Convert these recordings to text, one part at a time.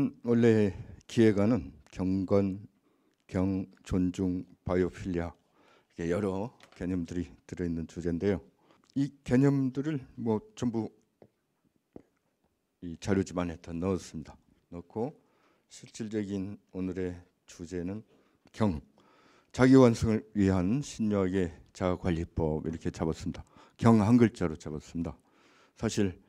저는 원래 기획안은 경건, 경, 존중, 바이오필리아 이렇게 여러 개념들이 들어있는 주제인데요. 이 개념들을 전부 이 자료집 안에 다 넣었습니다. 넣고 실질적인 오늘의 주제는 경, 자기 완성을 위한 신유학의 자아관리법 이렇게 잡았습니다. 경 한 글자로 잡았습니다. 사실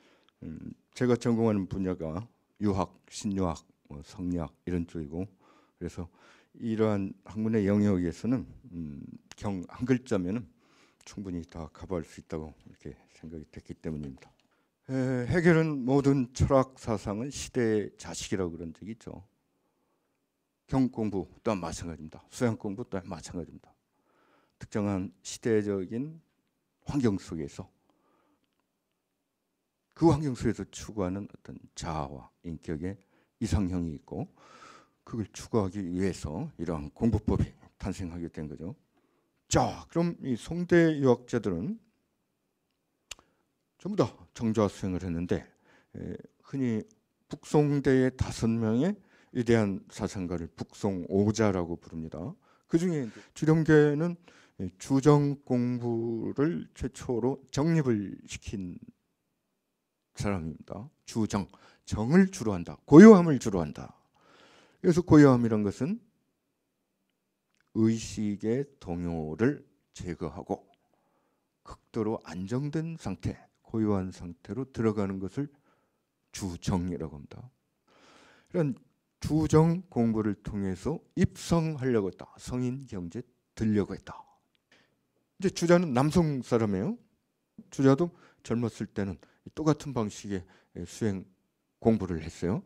제가 전공하는 분야가 유학, 신유학, 성리학 이런 쪽이고, 그래서 이러한 학문의 영역에서는 경 한 글자면은 충분히 다 커버할 수 있다고 이렇게 생각이 됐기 때문입니다. 해결은 모든 철학 사상은 시대의 자식이라고 그런 적이 있죠. 경 공부 또한 마찬가지입니다. 수양 공부 또한 마찬가지입니다. 특정한 시대적인 환경 속에서 그 환경 속에서 추구하는 어떤 자아와 인격의 이상형이 있고, 그걸 추구하기 위해서 이러한 공부법이 탄생하게 된 거죠. 자, 그럼 이 송대 유학자들은 전부 다 정좌 수행을 했는데, 흔히 북송대의 5명의 위대한 사상가를 북송오자라고 부릅니다. 그 중에 주령계는 주정 공부를 최초로 정립을 시킨 사람입니다. 주정, 정을 주로 한다. 고요함을 주로 한다. 그래서 고요함이란 것은 의식의 동요를 제거하고 극도로 안정된 상태, 고요한 상태로 들어가는 것을 주정이라고 합니다. 이런 주정 공부를 통해서 입성하려고 했다. 성인 경지에 들려고 했다. 이제 주자는 남성 사람이에요. 주자도 젊었을 때는 똑같은 방식의 수행 공부를 했어요.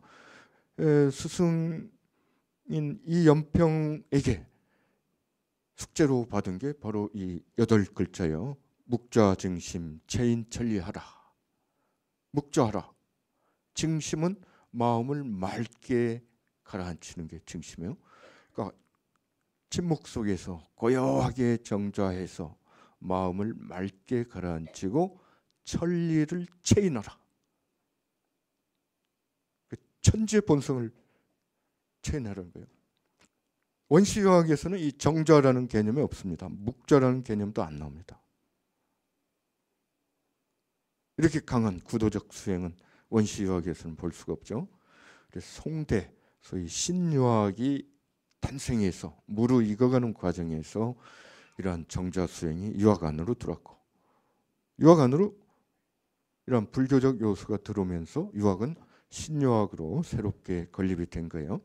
스승인 이연평에게 숙제로 받은 게 바로 이 8글자예요. 묵좌증심 체인천리하라. 묵좌하라. 증심은 마음을 맑게 가라앉히는 게 증심이에요. 그러니까 침묵 속에서 고요하게 정좌해서 마음을 맑게 가라앉히고 천리를 체인하라. 천지의 본성을 체인하라는 거예요. 원시유학에서는 이 정좌라는 개념이 없습니다. 묵좌라는 개념도 안 나옵니다. 이렇게 강한 구도적 수행은 원시유학에서는 볼 수가 없죠. 그래서 송대, 소위 신유학이 탄생해서 무르익어가는 과정에서 이러한 정좌 수행이 유학 안으로 들어왔고, 유학 안으로 이러한 불교적 요소가 들어오면서 유학은 신유학으로 새롭게 건립이 된 거예요.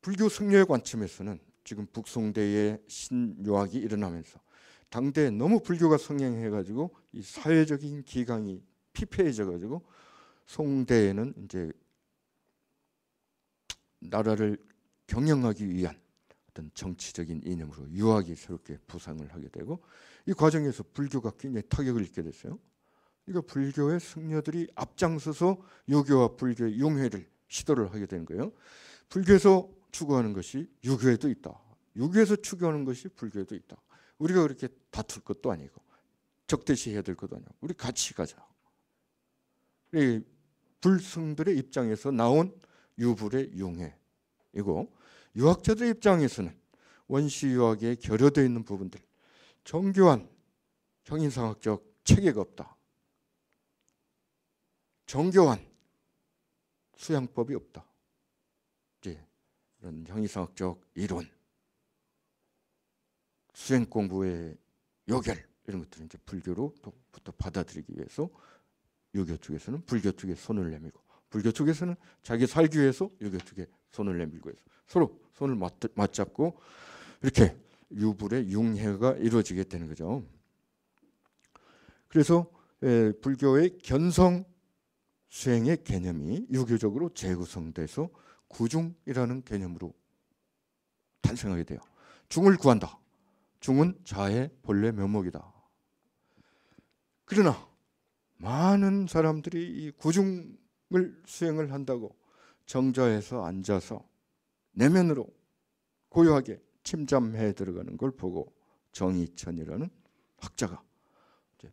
불교 승려의 관점에서는 지금 북송대의 신유학이 일어나면서 당대에 너무 불교가 성행해가지고 이 사회적인 기강이 피폐해져가지고 송대에는 이제 나라를 경영하기 위한 어떤 정치적인 이념으로 유학이 새롭게 부상을 하게 되고, 이 과정에서 불교가 굉장히 타격을 입게 됐어요. 그러니까 불교의 승려들이 앞장서서 유교와 불교의 융회를 시도를 하게 된 거예요. 불교에서 추구하는 것이 유교에도 있다. 유교에서 추구하는 것이 불교에도 있다. 우리가 그렇게 다툴 것도 아니고 적대시해야 될 것도 아니고 우리 같이 가자. 이 불승들의 입장에서 나온 유불의 융회이고, 유학자들의 입장에서는 원시 유학에 결여되어 있는 부분들, 정교한 형인상학적 체계가 없다. 정교한 수양법이 없다. 이제 이런 형이상학적 이론, 수행 공부의 요결 이런 것들은 이제 불교로부터 받아들이기 위해서 유교 쪽에서는 불교 쪽에 손을 내밀고, 불교 쪽에서는 자기 살기 위해서 유교 쪽에 손을 내밀고 해서 서로 손을 맞잡고 이렇게 유불의 융회가 이루어지게 되는 거죠. 그래서 불교의 견성 수행의 개념이 유교적으로 재구성돼서 구중이라는 개념으로 탄생하게 돼요. 중을 구한다. 중은 자의 본래 면목이다. 그러나 많은 사람들이 이 구중을 수행을 한다고 정좌에서 앉아서 내면으로 고요하게 침잠해 들어가는 걸 보고 정의천이라는 학자가 이제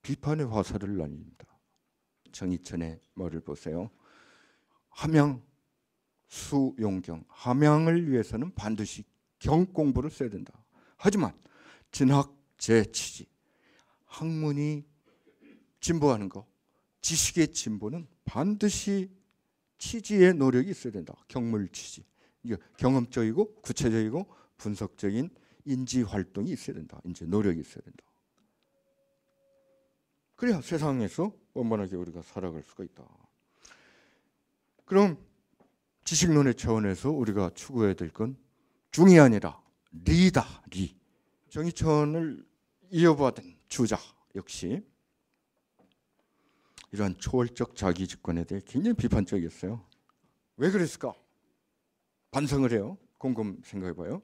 비판의 화살을 날립니다. 정의천의 말을 보세요. 함양, 수용경, 함양을 위해서는 반드시 경 공부를 써야 된다. 하지만 진학 제취지, 학문이 진보하는 거, 지식의 진보는 반드시 취지의 노력이 있어야 된다. 경물 취지. 이게 경험적이고 구체적이고 분석적인 인지 활동이 있어야 된다. 인지 노력이 있어야 된다. 그래야 세상에서 원만하게 우리가 살아갈 수가 있다. 그럼 지식론의 차원에서 우리가 추구해야 될 건 중이 아니라 리다. 리. 정의천을 이어받은 주자 역시 이러한 초월적 자기 집권에 대해 굉장히 비판적이었어요. 왜 그랬을까? 반성을 해요. 곰곰 생각해봐요.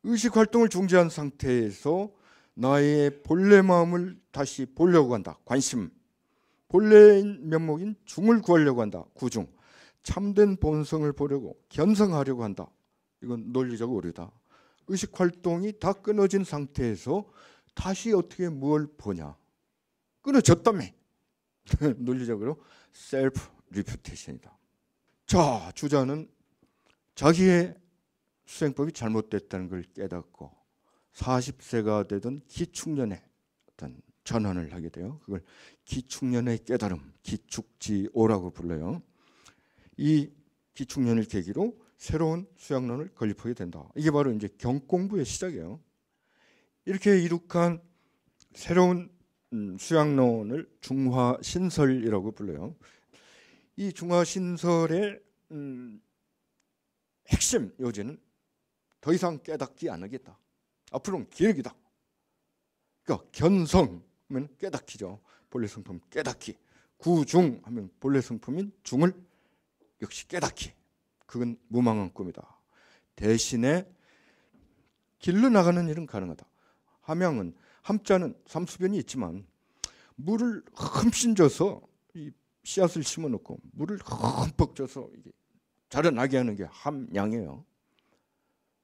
의식활동을 중지한 상태에서 나의 본래 마음을 다시 보려고 한다. 관심. 본래의 면목인 중을 구하려고 한다. 구중. 참된 본성을 보려고 견성하려고 한다. 이건 논리적 오류다. 의식활동이 다 끊어진 상태에서 다시 어떻게 뭘 보냐. 끊어졌다며. 논리적으로 셀프 리퓨테이션이다. 자, 주자는 자기의 수행법이 잘못됐다는 걸 깨닫고 40세가 되던 기축년에 어떤 전환을 하게 돼요. 그걸 기축년의 깨달음, 기축지오라고 불러요. 이 기축년을 계기로 새로운 수양론을 건립하게 된다. 이게 바로 이제 경공부의 시작이에요. 이렇게 이룩한 새로운 수양론을 중화신설이라고 불러요. 이 중화신설의 핵심 요지는 더 이상 깨닫지 않으겠다. 앞으로는 기획이다. 그러니까 견성하면 깨닫기죠. 본래 성품 깨닫기. 구중하면 본래 성품인 중을 역시 깨닫기. 그건 무망한 꿈이다. 대신에 길러 나가는 일은 가능하다. 함양은 함자는 삼수변이 있지만 물을 흠씬 줘서 이 씨앗을 심어놓고 물을 흠뻑 줘서 이게 자라나게 하는 게 함양이에요.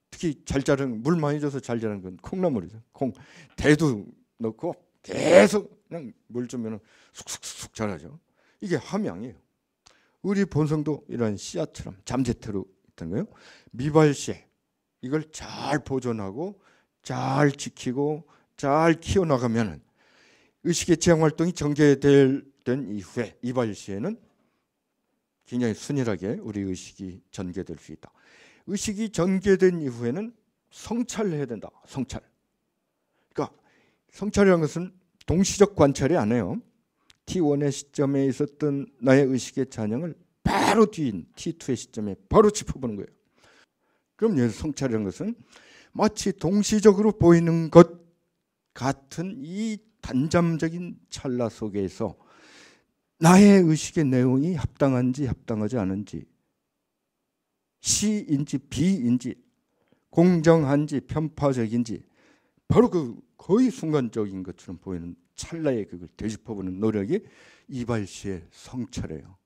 특히 잘 자라는, 물 많이 줘서 잘 자라는 건 콩나물이죠. 콩 대두 넣고 계속 그냥 물 주면 쑥쑥쑥 자라죠. 이게 함양이에요. 우리 본성도 이런 씨앗처럼 잠재태로 있던 거예요. 미발시에 이걸 잘 보존하고 잘 지키고 잘 키워나가면 의식의 지향활동이 전개된 이후에 이발시에는 굉장히 순일하게 우리 의식이 전개될 수 있다. 의식이 전개된 이후에는 성찰해야 된다. 성찰. 그러니까 성찰이라는 것은 동시적 관찰이 아니에요. T1의 시점에 있었던 나의 의식의 잔영을 바로 뒤인 T2의 시점에 바로 짚어보는 거예요. 그럼 여기서 성찰이라는 것은 마치 동시적으로 보이는 것 같은 이 단잠적인 찰나 속에서 나의 의식의 내용이 합당한지 합당하지 않은지, 시인지 비인지, 공정한지 편파적인지 바로 그 거의 순간적인 것처럼 보이는 찰나에 그걸 되짚어보는 노력이 이발시의 성찰이에요.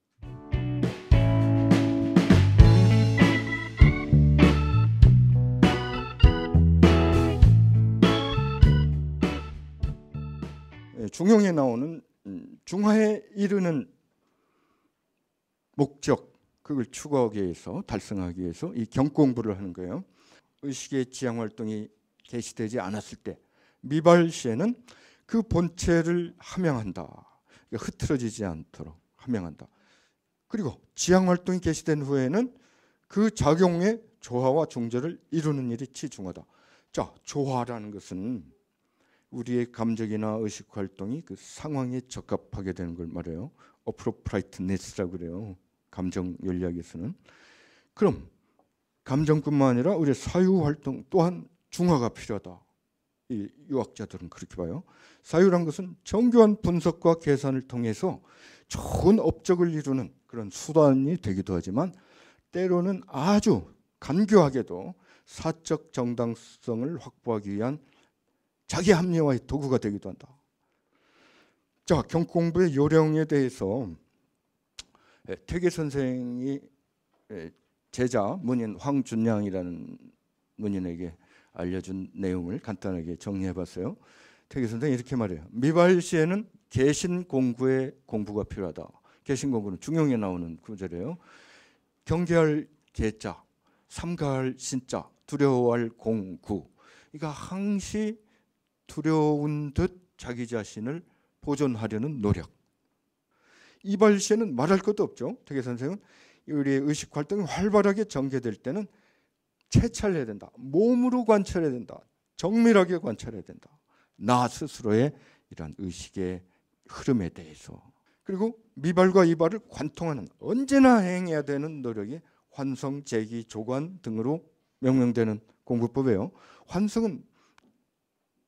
중용에 나오는 중화에 이르는 목적, 그걸 추구하기 위해서, 달성하기 위해서 이 경공부를 하는 거예요. 의식의 지향활동이 개시되지 않았을 때 미발시에는 그 본체를 함양한다. 그러니까 흐트러지지 않도록 함양한다. 그리고 지향활동이 개시된 후에는 그 작용의 조화와 중절을 이루는 일이 치중하다. 자, 조화라는 것은 우리의 감정이나 의식활동이 그 상황에 적합하게 되는 걸 말해요. appropriateness라고 그래요. 감정 윤리학에서는. 그럼 감정뿐만 아니라 우리의 사유활동 또한 중화가 필요하다. 이 유학자들은 그렇게 봐요. 사유란 것은 정교한 분석과 계산을 통해서 좋은 업적을 이루는 그런 수단이 되기도 하지만 때로는 아주 간교하게도 사적 정당성을 확보하기 위한 자기 합리화의 도구가 되기도 한다. 자, 경공부의 요령에 대해서 태계 선생이 제자 문인 황준량이라는 문인에게 알려준 내용을 간단하게 정리해봤어요. 태계 선생이 이렇게 말해요. 미발시에는 개신 공부의 공부가 필요하다. 개신 공부는 중용에 나오는 구절이에요. 경계할 계자, 삼가할 신자, 두려워할 공구. 이가 항시 두려운 듯 자기 자신을 보존하려는 노력. 이발시에는 말할 것도 없죠. 덕혜 선생은 우리의 의식 활동이 활발하게 전개될 때는 채찰해야 된다. 몸으로 관찰해야 된다. 정밀하게 관찰해야 된다. 나 스스로의 이러한 의식의 흐름에 대해서. 그리고 미발과 이발을 관통하는, 언제나 행해야 되는 노력이 환성, 재기, 조관 등으로 명명되는 공부법이에요. 환성은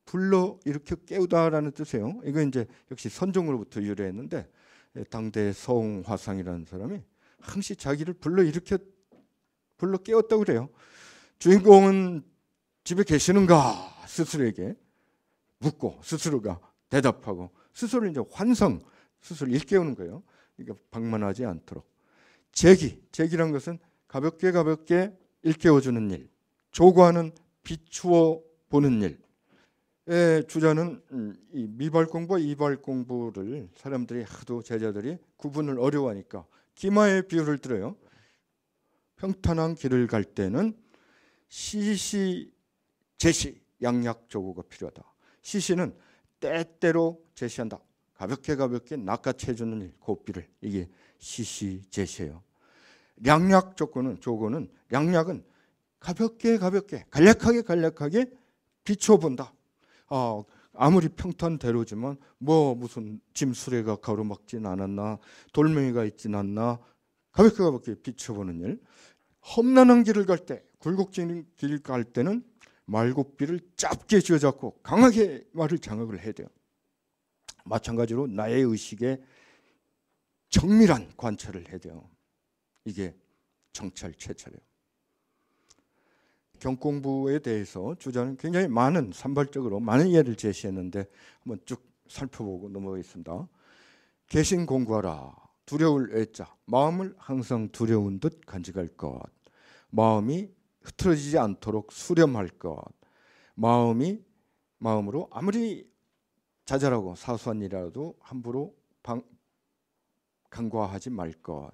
불러 일으켜 깨우다라는 뜻이에요. 이거 이제 역시 선종으로부터 유래했는데, 당대 서홍화상이라는 사람이 항시 자기를 불러 깨웠다고 그래요. 주인공은 집에 계시는가 스스로에게 묻고 스스로가 대답하고 스스로를 이제 환성, 스스로 일깨우는 거예요. 그러니까 방만하지 않도록. 재기란 것은 가볍게 일깨워주는 일. 조과는 비추어 보는 일. 주자는 이 미발 공부와 이발 공부를 사람들이 하도 제자들이 구분을 어려워하니까 기마의 비유를 들어요. 평탄한 길을 갈 때는 시시 제시 양약조고가 필요하다. 시시는 때때로 제시한다. 가볍게 낚아채주는 일, 고삐를. 이게 시시 제시예요. 양약조고는 양약은 가볍게 간략하게 비춰본다. 아무리 평탄대로지만 뭐 무슨 짐수레가 가로막진 않았나, 돌멩이가 있진 않나, 가볍게 비춰보는 일. 험난한 길을 갈 때, 굴곡진 길 갈 때는 말고삐를 짧게 쥐어잡고 강하게 말을 장악을 해야 돼요. 마찬가지로 나의 의식에 정밀한 관찰을 해야 돼요. 이게 정찰, 채찰이에요. 경공부에 대해서 주자는 굉장히 산발적으로 많은 예를 제시했는데 한번 쭉 살펴보고 넘어가겠습니다. 개신 공부하라. 두려울 애자. 마음을 항상 두려운 듯 간직할 것. 마음이 흐트러지지 않도록 수렴할 것. 마음으로 아무리 자잘하고 사소한 일이라도 함부로 간과하지 말 것.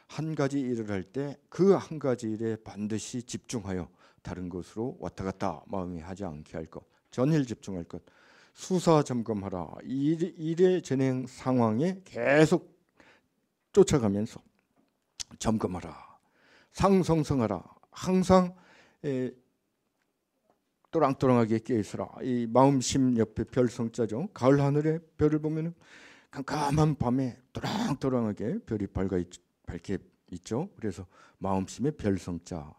한 가지 일을 할 때 그 한 가지 일에 반드시 집중하여 다른 것으로 왔다 갔다 마음이 하지 않게 할 것. 전일 집중할 것. 수사 점검하라. 일의 진행 상황에 계속 쫓아가면서 점검하라. 상성성하라. 항상 또랑또랑하게 깨있어라. 이 마음심 옆에 별성자죠. 가을 하늘에 별을 보면 깜깜한 밤에 또랑또랑하게 별이 밝게 있죠. 그래서 마음심의 별성자.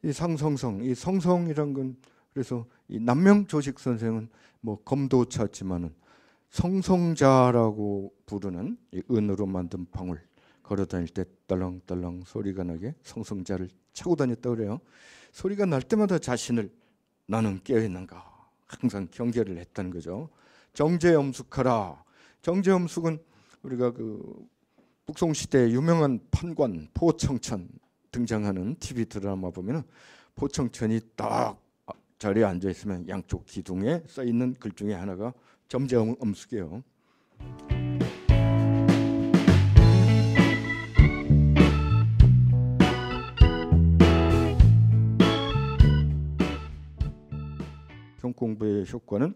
이 상성성, 이 성성이란 건 그래서 이 남명조식 선생은 뭐 검도 찾지만은 성성자라고 부르는 이 은으로 만든 방울 걸어 다닐 때 떨렁떨렁 소리가 나게 성성자를 차고 다녔다고 그래요. 소리가 날 때마다 자신을 나는 깨어있는가 항상 경계를 했다는 거죠. 정제엄숙하라. 정제엄숙은 우리가 그 북송시대 유명한 판관 포청천 등장하는 TV 드라마 보면은 포청천이 딱 자리에 앉아 있으면 양쪽 기둥에 써 있는 글 중에 하나가 정제엄숙이에요. 경공부의 효과는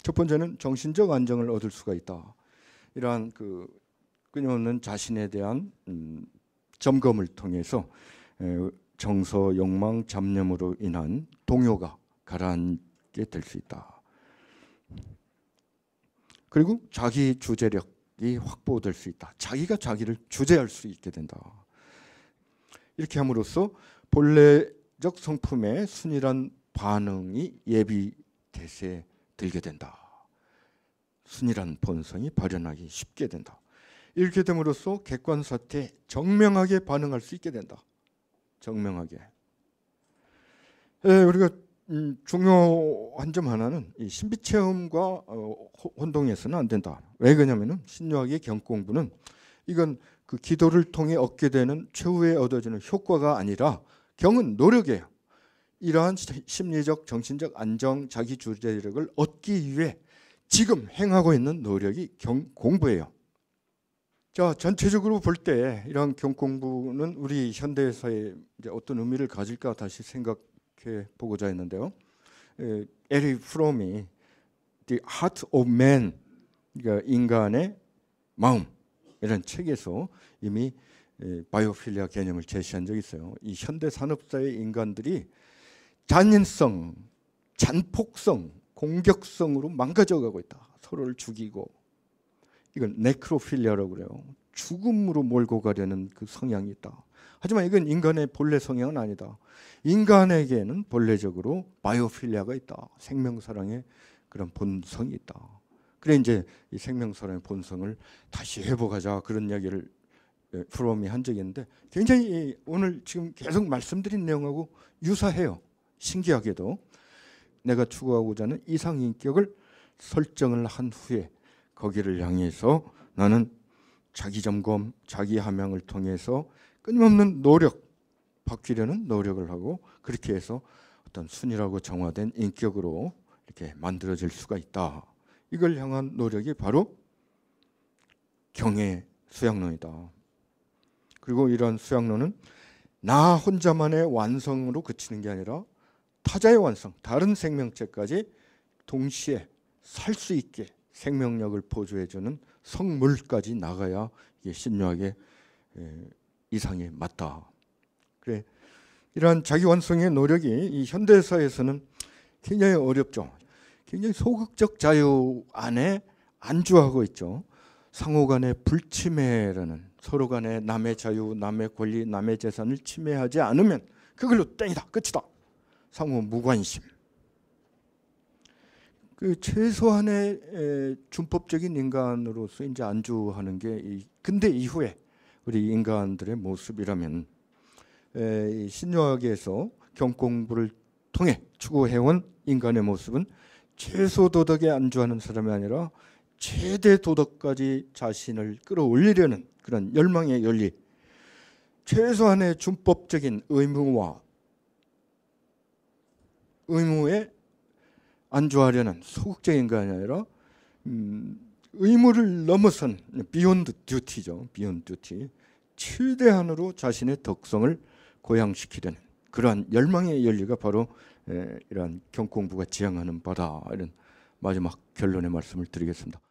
첫 번째는 정신적 안정을 얻을 수가 있다. 이러한 그 끊임없는 자신에 대한 점검을 통해서 정서, 욕망, 잡념으로 인한 동요가 가라앉게 될 수 있다. 그리고 자기 주제력이 확보될 수 있다. 자기가 자기를 주제할 수 있게 된다. 이렇게 함으로써 본래적 성품의 순일한 반응이 예비대세에 들게 된다. 순일한 본성이 발현하기 쉽게 된다. 이렇게 됨으로써 객관사태에 정명하게 반응할 수 있게 된다. 정명하게. 우리가 중요한 점 하나는 이 신비체험과 혼동해서는 안 된다. 왜 그러냐면은 신유학의 경공부는 이건 그 기도를 통해 얻게 되는 최후에 얻어지는 효과가 아니라 경은 노력이에요. 이러한 심리적, 정신적 안정, 자기 주제력을 얻기 위해 지금 행하고 있는 노력이 공부예요. 자, 전체적으로 볼 때 이러한 경공부는 우리 현대사에 이제 어떤 의미를 가질까 다시 생각해 보고자 했는데요. 에릭 프롬이 The Heart of Man, 그러니까 인간의 마음 이런 책에서 이미 바이오필리아 개념을 제시한 적이 있어요. 이 현대 산업사의 인간들이 잔인성, 잔폭성, 공격성으로 망가져가고 있다. 서로를 죽이고, 이건 네크로필리아라고 그래요. 죽음으로 몰고 가려는 그 성향이 있다. 하지만 이건 인간의 본래 성향은 아니다. 인간에게는 본래적으로 바이오필리아가 있다. 생명사랑의 그런 본성이 있다. 그래 이제 이 생명사랑의 본성을 다시 회복하자, 그런 이야기를 프롬이 한 적이 있는데, 굉장히 오늘 지금 계속 말씀드린 내용하고 유사해요. 신기하게도 내가 추구하고자 하는 이상인격을 설정을 한 후에 거기를 향해서 나는 자기 점검, 자기 함양을 통해서 끊임없는 노력, 바뀌려는 노력을 하고, 그렇게 해서 어떤 순이라고 정화된 인격으로 이렇게 만들어질 수가 있다. 이걸 향한 노력이 바로 경의 수양론이다. 그리고 이러한 수양론은 나 혼자만의 완성으로 그치는 게 아니라 타자의 완성, 다른 생명체까지 동시에 살 수 있게 생명력을 보조해주는 성물까지 나가야 이게 신묘하게 이상에 맞다. 그래, 이러한 자기 완성의 노력이 이 현대사에서는 굉장히 어렵죠. 굉장히 소극적 자유 안에 안주하고 있죠. 상호 간의 불침해라는, 서로 간에 남의 자유, 남의 권리, 남의 재산을 침해하지 않으면 그걸로 땡이다, 끝이다. 상호 무관심. 그 최소한의 준법적인 인간으로서 이제 안주하는 게 근대 이후에 우리 인간들의 모습이라면, 이 신유학에서 경공부를 통해 추구해온 인간의 모습은 최소 도덕에 안주하는 사람이 아니라 최대 도덕까지 자신을 끌어올리려는 그런 열망의 열리, 최소한의 준법적인 의무에 안주하려는 소극적인 인간이 아니라 의무를 넘어선 비욘드 듀티죠. 비욘드 듀티. 최대한으로 자신의 덕성을 고양시키려는 그러한 열망의 열리가 바로 이러한 경공부가 지향하는 바다. 이런 마지막 결론의 말씀을 드리겠습니다.